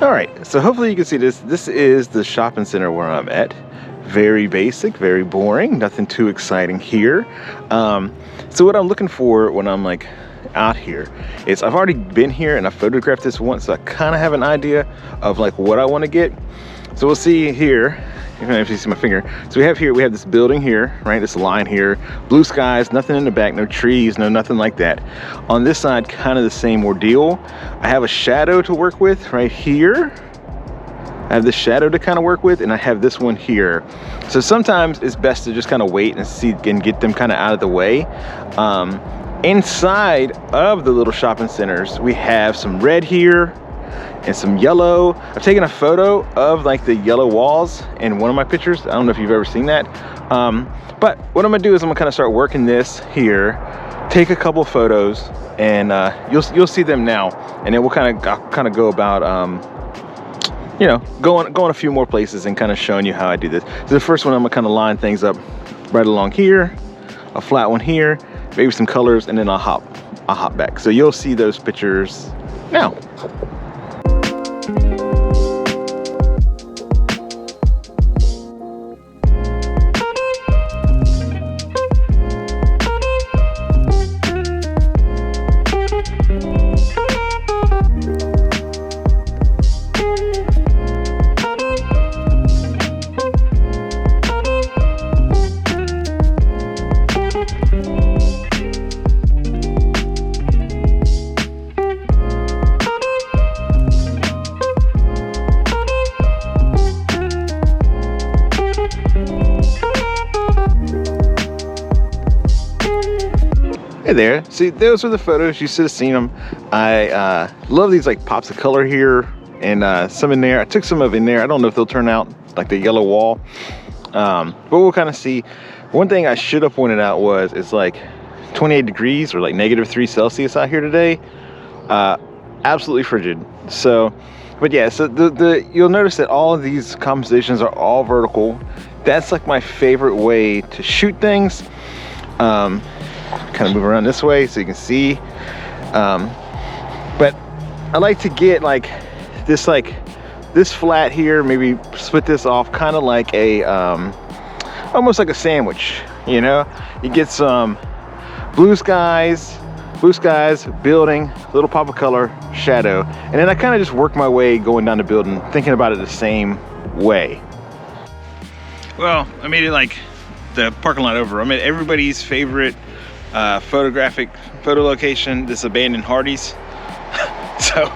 All right, so hopefully you can see this. This is the shopping center where I'm at. Very basic, very boring, nothing too exciting here. So what I'm looking for when I'm like out here is, I've already been here and I photographed this once, so I kind of have an idea of like what I want to get. So we'll see here, if you see my finger. So we have this building here, right? This line here, blue skies, nothing in the back, no trees, no nothing like that. On this side, kind of the same ordeal. I have a shadow to work with right here. I have this shadow to kind of work with, and I have this one here. So sometimes it's best to just kind of wait and see and get them kind of out of the way. Inside of the little shopping centers, we have some red here and some yellow. I've taken a photo of like the yellow walls in one of my pictures. I don't know if you've ever seen that. But what I'm gonna do is I'm gonna kind of start working this here, take a couple photos, and you'll see them now. And then we'll kind of go about you know, going a few more places and kind of showing you how I do this. So the first one, I'm gonna kind of line things up right along here, a flat one here, maybe some colors, and then I'll hop back. So you'll see those pictures now. Hey there, see, those are the photos. You should have seen them. I love these like pops of color here, and some in there. I took some of in there. I don't know if they'll turn out like the yellow wall, but we'll kind of see. One thing I should have pointed out was it's like 28 degrees or like -3 out here today. Absolutely frigid. So, but yeah, so you'll notice that all of these compositions are all vertical. That's like my favorite way to shoot things. Kind of move around this way so you can see, but I like to get like this flat here, maybe split this off kind of like a almost like a sandwich, you know. You get some blue skies, building, little pop of color, shadow, and then I kind of just work my way going down the building, thinking about it the same way. Well, I made it like the parking lot over. I'm at everybody's favorite photo location, this abandoned Hardee's. So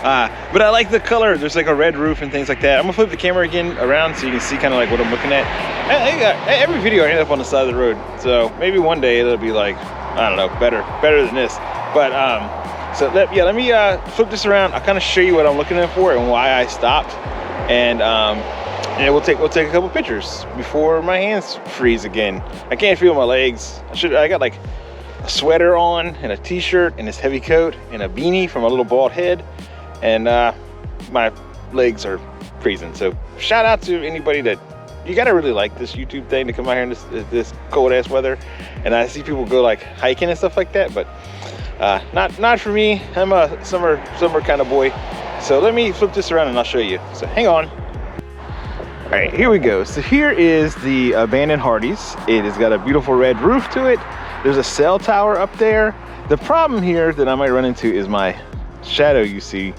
but I like the color. There's like a red roof and things like that. I'm gonna flip the camera again around so you can see kind of like what I'm looking at. Every video I end up on the side of the road, so maybe one day it'll be like, I don't know, better than this. But so let me flip this around. I'll kind of show you what I'm looking for and why I stopped, and we'll take a couple pictures before my hands freeze again. I can't feel my legs. I got like a sweater on and a t-shirt and this heavy coat and a beanie for my little bald head, and my legs are freezing. So shout out to anybody that, you gotta really like this YouTube thing to come out here in this cold ass weather. And I see people go like hiking and stuff like that, but not for me. I'm a summer kind of boy. So let me flip this around and I'll show you. So hang on. All right, here we go. So here is the abandoned Hardee's. It has got a beautiful red roof to it. There's a cell tower up there. The problem here that I might run into is my shadow, you see.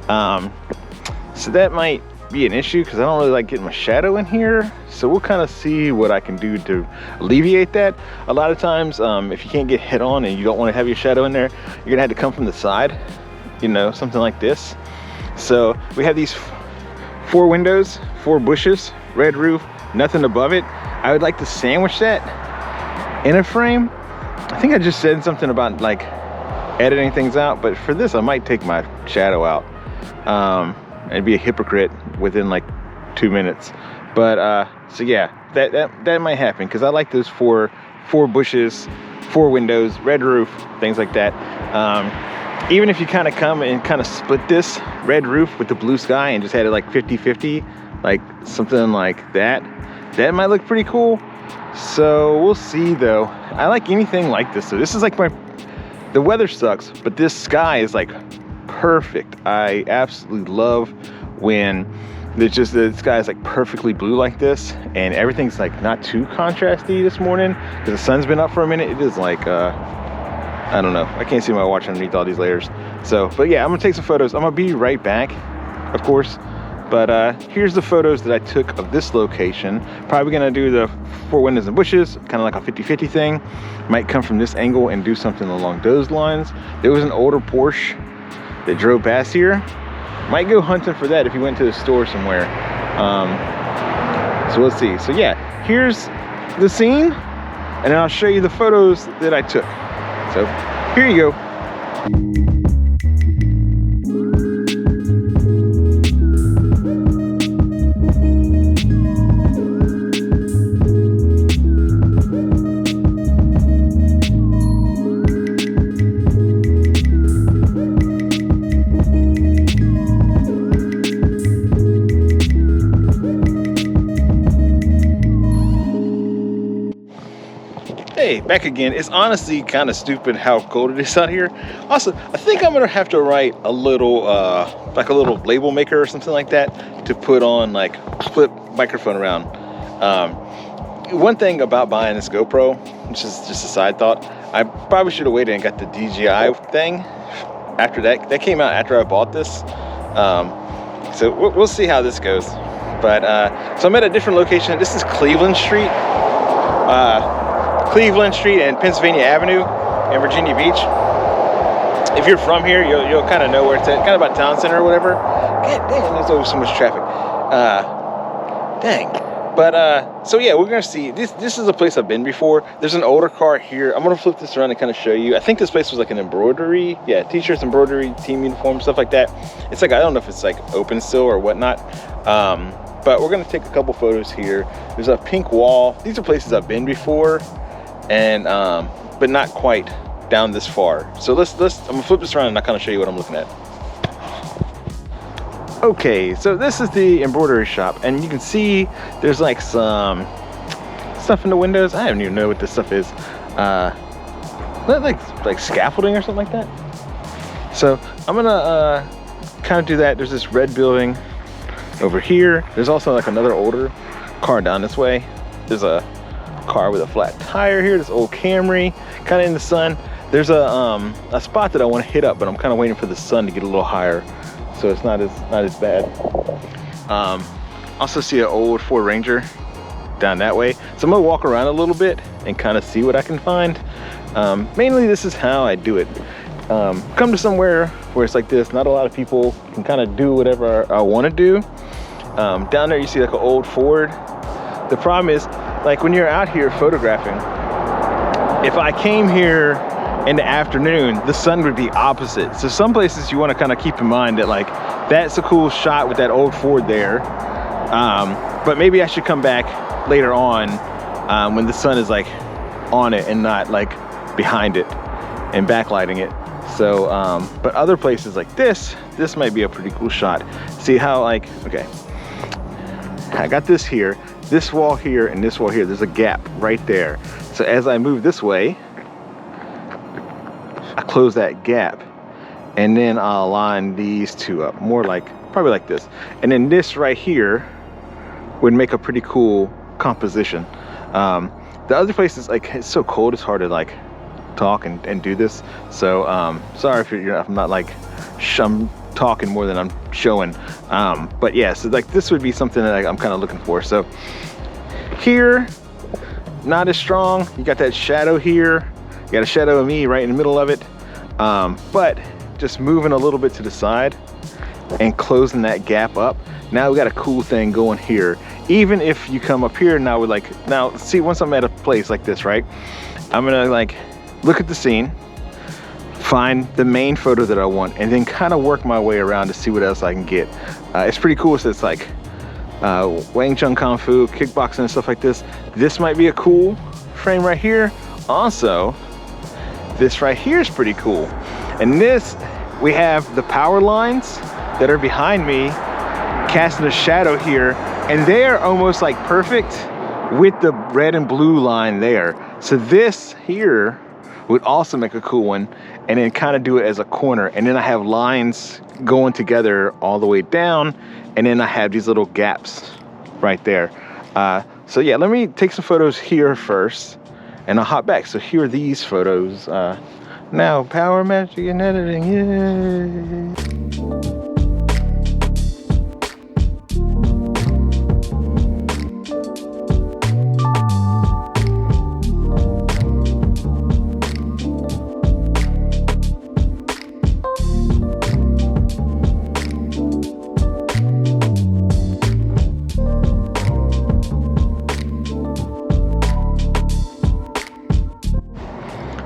So that might be an issue because I don't really like getting my shadow in here. So we'll kind of see what I can do to alleviate that. A lot of times, if you can't get head on and you don't want to have your shadow in there, you're gonna have to come from the side, you know, something like this. So we have these 4 windows, 4 bushes, red roof, nothing above it. I would like to sandwich that in a frame. I think I just said something about like editing things out, but for this I might take my shadow out and be a hypocrite within like 2 minutes. But so yeah, that might happen because I like those four bushes, 4 windows, red roof, things like that. Even if you kind of come and kind of split this red roof with the blue sky and just had it like 50-50, like something like that, that might look pretty cool. So we'll see though. I like anything like this. So this is like the weather sucks, but this sky is like perfect. I absolutely love when there's just the sky is like perfectly blue like this, and everything's like not too contrasty this morning because the sun's been up for a minute. It is like I don't know, I can't see my watch underneath all these layers. So, but yeah, I'm gonna take some photos. I'm gonna be right back, of course. But here's the photos that I took of this location. Probably gonna do the 4 windows and bushes, kind of like a 50-50 thing. Might come from this angle and do something along those lines. There was an older Porsche that drove past here. Might go hunting for that if you went to the store somewhere. So let's see. So yeah, here's the scene, and then I'll show you the photos that I took. So here you go. Hey, back again. It's honestly kind of stupid how cold it is out here. Also, I think I'm gonna have to write a little like a little label maker or something like that to put on, like flip microphone around. One thing about buying this GoPro, which is just a side thought, I probably should have waited and got the DJI thing after that came out after I bought this. So we'll see how this goes. But so I'm at a different location. This is Cleveland Street and Pennsylvania Avenue in Virginia Beach. If you're from here, you'll kind of know where it's at, kind of by town center or whatever. God damn, there's always so much traffic. Dang. But so yeah, we're gonna see. This is a place I've been before. There's an older car here. I'm gonna flip this around and kind of show you. I think this place was like an embroidery, yeah, t-shirts, embroidery, team uniform, stuff like that. It's like, I don't know if it's like open still or whatnot. But we're gonna take a couple photos here. There's a pink wall. These are places I've been before, and but not quite down this far. So let's I'm gonna flip this around and I'll kind of show you what I'm looking at. Okay, so this is the embroidery shop, and you can see there's like some stuff in the windows. I don't even know what this stuff is. Like scaffolding or something like that. So I'm gonna kind of do that. There's this red building over here. There's also like another older car down this way. There's a car with a flat tire here. This old Camry, kind of in the sun. There's a spot that I want to hit up, but I'm kind of waiting for the sun to get a little higher, so it's not as bad. Also see an old Ford Ranger down that way. So I'm gonna walk around a little bit and kind of see what I can find. Mainly this is how I do it. Come to somewhere where it's like this, not a lot of people, can kind of do whatever I want to do. Down there you see like an old Ford. The problem is, like when you're out here photographing, if I came here in the afternoon, the sun would be opposite. So some places you want to kind of keep in mind that like, that's a cool shot with that old Ford there. But maybe I should come back later on when the sun is like on it and not like behind it and backlighting it. So, but other places like this might be a pretty cool shot. See how like, okay, I got this here, this wall here, and this wall here. There's a gap right there. So as I move this way, I close that gap, and then I'll line these two up more like, probably like this. And then this right here would make a pretty cool composition. The other place is like, it's so cold, it's hard to like talk and do this. So sorry if I'm not like, I'm talking more than I'm showing. But yeah, so like this would be something that I'm kind of looking for. So here, not as strong. You got that shadow here. You got a shadow of me right in the middle of it. But just moving a little bit to the side and closing that gap up. Now we got a cool thing going here. Even if you come up here now, with like, now see, once I'm at a place like this, right? I'm gonna like look at the scene, find the main photo that I want, and then kind of work my way around to see what else I can get. It's pretty cool. So it's like Wang Chun Kung Fu, kickboxing and stuff like this. This might be a cool frame right here. Also, this right here is pretty cool. And this, we have the power lines that are behind me casting a shadow here, and they are almost like perfect with the red and blue line there. So this here would also make a cool one. and then kind of do it as a corner, and then I have lines going together all the way down, and then I have these little gaps right there. So yeah, let me take some photos here first, and I'll hop back. So here are these photos. Now power magic and editing, yay!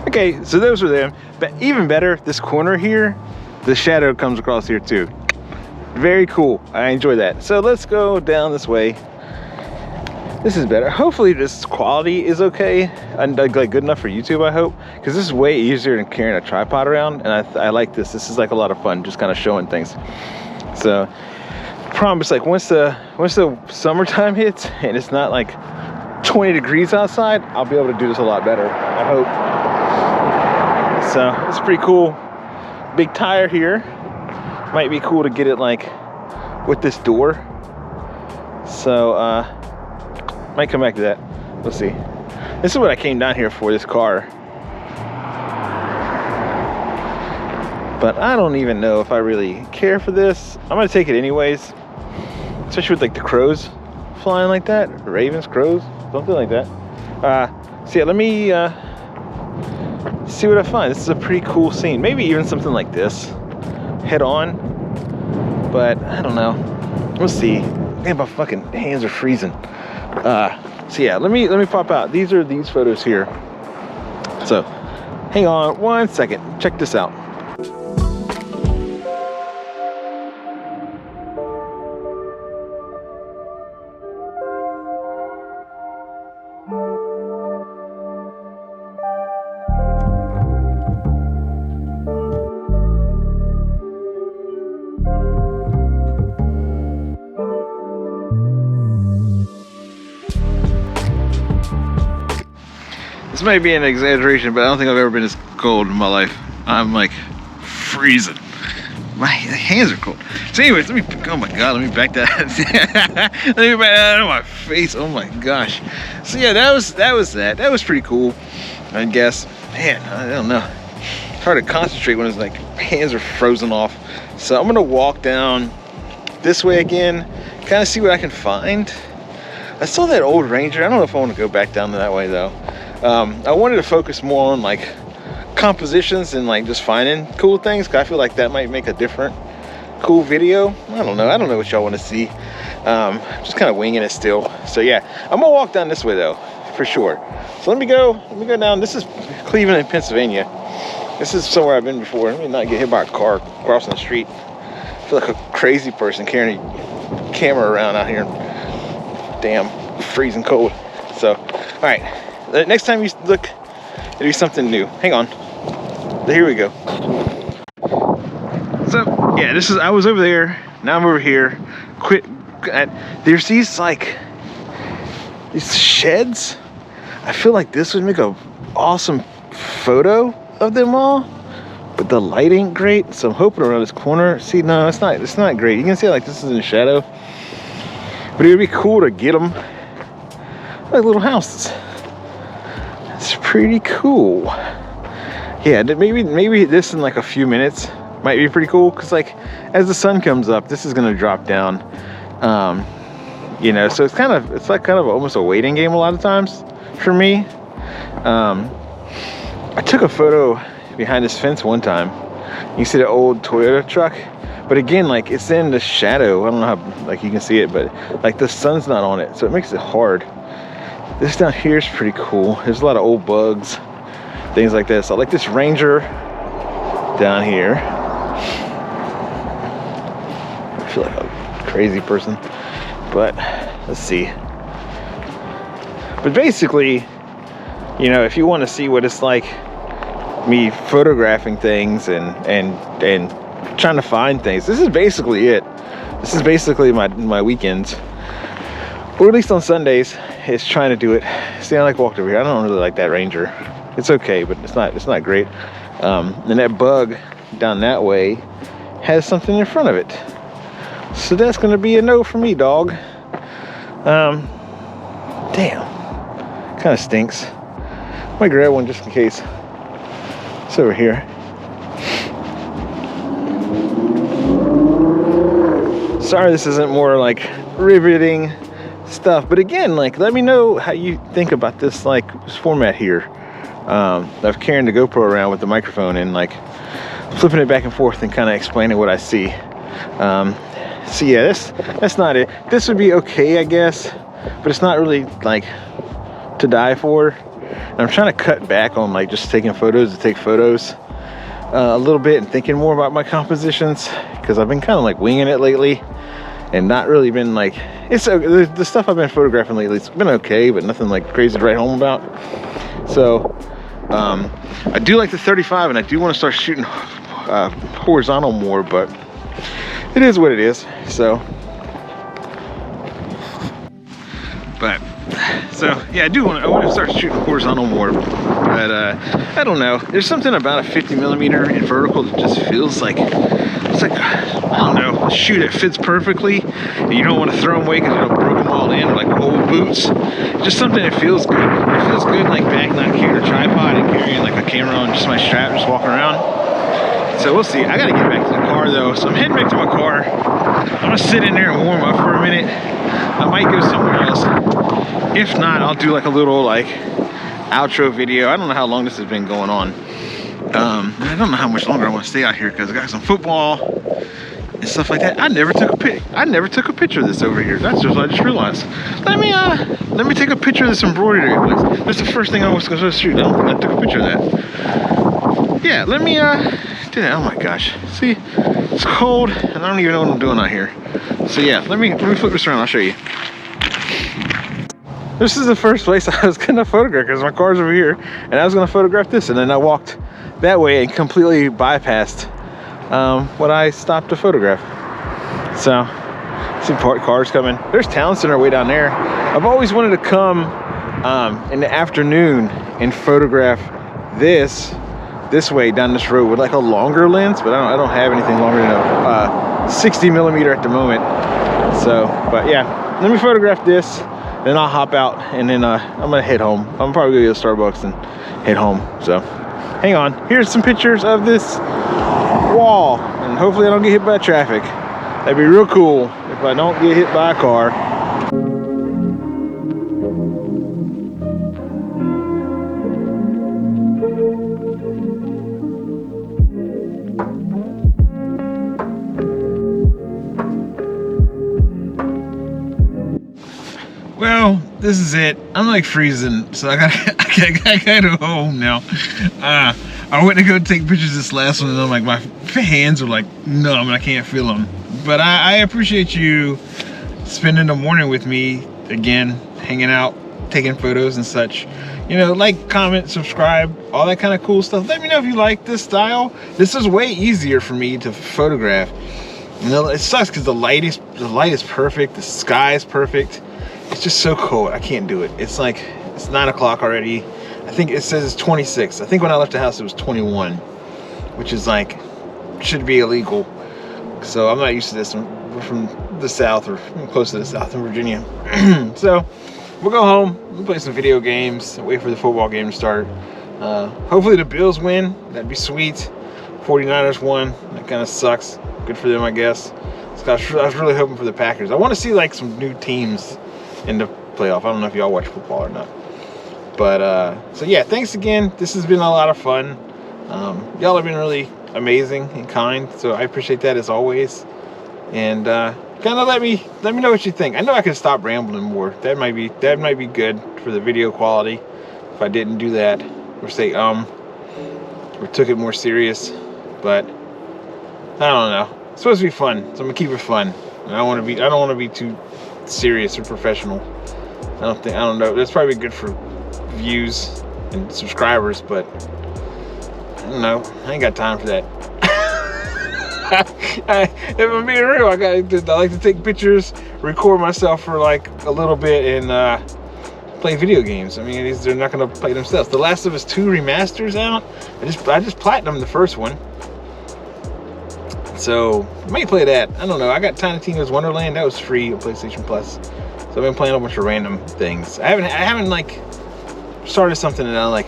Okay, so those were them, but even better, this corner here, the shadow comes across here too. Very cool, I enjoy that. So let's go down this way. This is better. Hopefully this quality is okay and like good enough for YouTube, I hope, because this is way easier than carrying a tripod around, and I like this. This is like a lot of fun, just kind of showing things. So promise, like once the summertime hits and it's not like 20 degrees outside, I'll be able to do this a lot better, I hope. So it's pretty cool. Big tire here. Might be cool to get it like with this door. So might come back to that. We'll see. This is what I came down here for, this car. But I don't even know if I really care for this. I'm gonna take it anyways. Especially with like the crows flying like that. Ravens, crows, something like that. So yeah, let me see what I find. This is a pretty cool scene. Maybe even something like this head on, but I don't know. We'll see. Man, my fucking hands are freezing. So yeah, let me pop out. These are these photos here. So hang on one second. Check this out. This might be an exaggeration, but I don't think I've ever been this cold in my life. I'm like freezing. My hands are cold. So anyways, oh my God, let me back that. Let me back that out of my face. Oh my gosh. So yeah, that was that. That was pretty cool, I guess. Man, I don't know. It's hard to concentrate when it's like hands are frozen off. So I'm gonna walk down this way again, kind of see what I can find. I saw that old Ranger. I don't know if I want to go back down that way though. I wanted to focus more on like compositions and like just finding cool things, because I feel like that might make a different cool video. I don't know what y'all want to see. Just kind of winging it still. So yeah, I'm gonna walk down this way though, for sure. So let me go down. This is Cleveland, Pennsylvania. This is somewhere I've been before. Let me not get hit by a car crossing the street. I feel like a crazy person carrying a camera around out here. Damn, freezing cold. So, all right. The next time you look, it'll be something new. Hang on. Here we go. So yeah, I was over there. Now I'm over here. There's these sheds. I feel like this would make a awesome photo of them all, but the light ain't great. So I'm hoping around this corner. See, no, it's not great. You can see like this is in shadow, but it would be cool to get them like little houses. It's pretty cool. Yeah, maybe this in like a few minutes might be pretty cool, because like as the sun comes up, this is gonna drop down. You know, so it's like kind of almost a waiting game a lot of times for me. I took a photo behind this fence one time. You see the old Toyota truck, but again, like it's in the shadow. I don't know how like you can see it, but like the sun's not on it, so it makes it hard. This down here is pretty cool. There's a lot of old bugs, things like this. I like this Ranger down here. I feel like a crazy person, but let's see. But basically, you know, if you want to see what it's like me photographing things and trying to find things, this is basically it. This is basically my weekends, or at least on Sundays, is trying to do it. See, I like walked over here. I don't really like that Ranger. It's okay, but it's not great. And that bug down that way has something in front of it. So that's gonna be a no for me, dog. Damn, kind of stinks. Might grab one just in case. It's over here. Sorry this isn't more like riveting stuff, but again, like, let me know how you think about this, like, this format here of carrying the GoPro around with the microphone and like flipping it back and forth and kind of explaining what I see. So yeah, that's not it. This would be okay, I guess, but it's not really like to die for. And I'm trying to cut back on like just taking photos to take photos a little bit and thinking more about my compositions, because I've been kind of like winging it lately and not really been like, it's the stuff I've been photographing lately, it's been okay, but nothing like crazy to write home about. So I do like the 35 and I do want to start shooting horizontal more, but it is what it is. So yeah, I want to start shooting horizontal more, but I don't know, there's something about a 50mm in vertical that just feels like, it's like, I don't know, shoot, it fits perfectly and you don't want to throw them away because you don't broke them all in, like old boots. Just something that feels good. It feels good like back not carrying a tripod and carrying like a camera on just my strap, just walking around. So we'll see. I gotta get back to the car though, so I'm heading back to my car. I'm gonna sit in there and warm up for a minute. I might go somewhere else. If not, I'll do like a little like outro video. I don't know how long this has been going on. I don't know how much longer I want to stay out here because I got some football and stuff like that. I never took a picture of this over here. That's just what I just realized. Let me take a picture of this embroidery place. That's the first thing I was going to shoot. I don't think I took a picture of that. Yeah, let me do that. Oh my gosh. See, it's cold and I don't even know what I'm doing out here. So yeah, let me flip this around. I'll show you. This is the first place I was gonna photograph because my car's over here, and I was gonna photograph this, and then I walked that way and completely bypassed what I stopped to photograph. So, see cars coming. There's Town Center way down there. I've always wanted to come in the afternoon and photograph this way down this road with like a longer lens, but I don't have anything longer than a 60mm at the moment. So, but yeah, let me photograph this. Then I'll hop out and then I'm gonna head home. I'm probably gonna go to Starbucks and head home. So hang on. Here's some pictures of this wall, and hopefully I don't get hit by traffic. That'd be real cool if I don't get hit by a car. Well, this is it. I'm like freezing, so I gotta go home now. I went to go take pictures of this last one, and I'm like, my hands are like numb, and I can't feel them. But I appreciate you spending the morning with me again, hanging out, taking photos and such. You know, like, comment, subscribe, all that kind of cool stuff. Let me know if you like this style. This is way easier for me to photograph. You know, it sucks because the light is perfect, the sky is perfect. It's just so cold. I can't do it. It's like, it's 9 o'clock already. I think it says it's 26. I think when I left the house it was 21, which is like, should be illegal. So I'm not used to this. We're from the South, or close to the South in Virginia. So we'll go home, we'll play some video games, wait for the football game to start. Hopefully the Bills win. That'd be sweet. 49ers won. That kind of sucks. Good for them, I guess. I was really hoping for the Packers. I want to see like some new teams in the playoff. I don't know if y'all watch football or not, but so yeah, thanks again. This has been a lot of fun. Y'all have been really amazing and kind, so I appreciate that as always. And kind of let me know what you think. I know I could stop rambling more. That might be good for the video quality if I didn't do that, or say or took it more serious. But I don't know. It's supposed to be fun, so I'm gonna keep it fun. And I don't want to be too serious or professional. I don't know. That's probably good for views and subscribers, but I don't know. I ain't got time for that. If I'm being real, I like to take pictures, record myself for like a little bit, and play video games. I mean, they're not gonna play themselves. The Last of Us 2 remaster's out. I just platinumed the first one. So I might play that. I don't know. I got Tiny Tina's Wonderland. That was free on PlayStation Plus. So I've been playing a bunch of random things. I haven't like started something that I like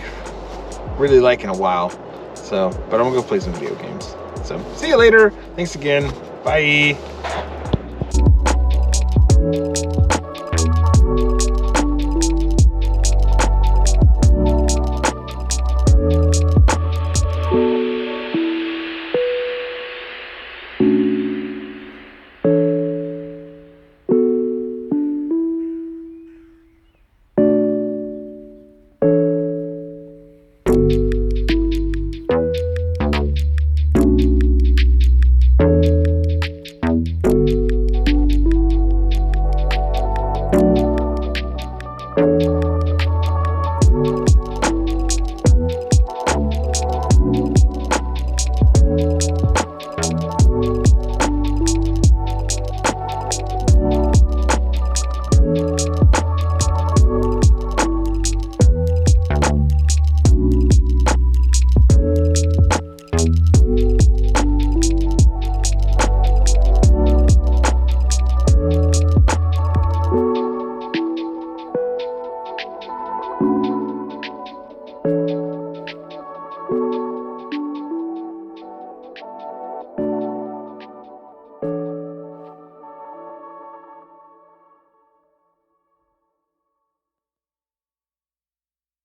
really like in a while. So, but I'm gonna go play some video games. So see you later. Thanks again. Bye.